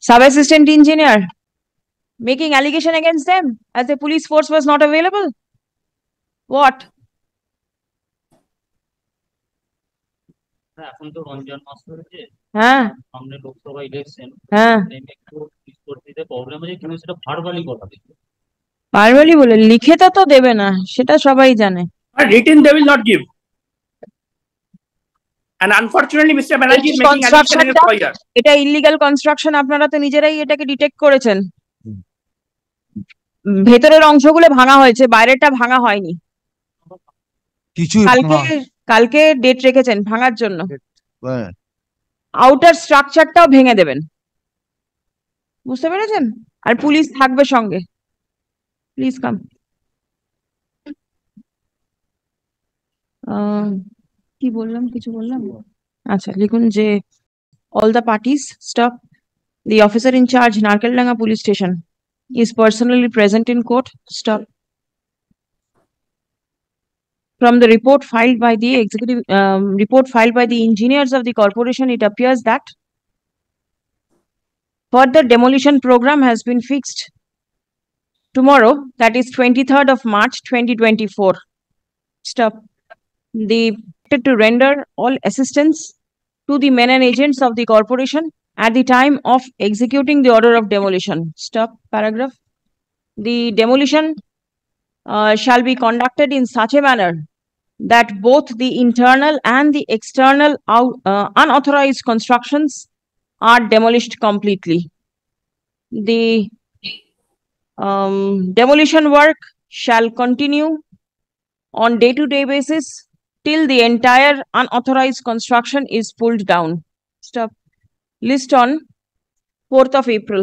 Sub-assistant engineer making allegation against them as the police force was not available. What? এখন তো রমজান মাস চলছে, হ্যাঁ সামনে লোকসভা ইলেকশন, হ্যাঁ একটু পরিস্থিতিতে প্রবলেম আছে, কিন্তু সেটা ভার্বালি কথা দিচ্ছে। পারবেলি বলে লিখে তো দেবে না, সেটা সবাই জানে। Written they will not give. And unfortunately, Mr. Banerjee is making allegation against lawyer. এটা ইলিগাল কনস্ট্রাকশন, আপনারা তো নিজেরাই এটাকে ডিটেক্ট করেছেন। ভেতরের অংশগুলো ভাঙা হয়েছে, বাইরেটা ভাঙা হয়নি। কিছু কালকে ডেট রেখেছেন ভাঙার জন্য, আউটার স্ট্রাকচারটাও ভেঙে দেবেন, বুঝতে পেরেছেন? আর পুলিশ থাকবে সঙ্গে। Please come. কি বললাম, কিছু বললাম? আচ্ছা লিখুন যে all the parties stop. The officer in charge, Narkeldanga Police Station, is personally present in court. Stop. From the report filed by the engineers of the corporation, it appears that further demolition program has been fixed tomorrow, that is 23rd of March 2024. Stop. The to render all assistance to the men and agents of the corporation at the time of executing the order of demolition. Stop. Paragraph. The demolition shall be conducted in such a manner that both the internal and the external unauthorized constructions are demolished completely. The demolition work shall continue on day-to-day basis till the entire unauthorized construction is pulled down. Stop. List on 4th of April.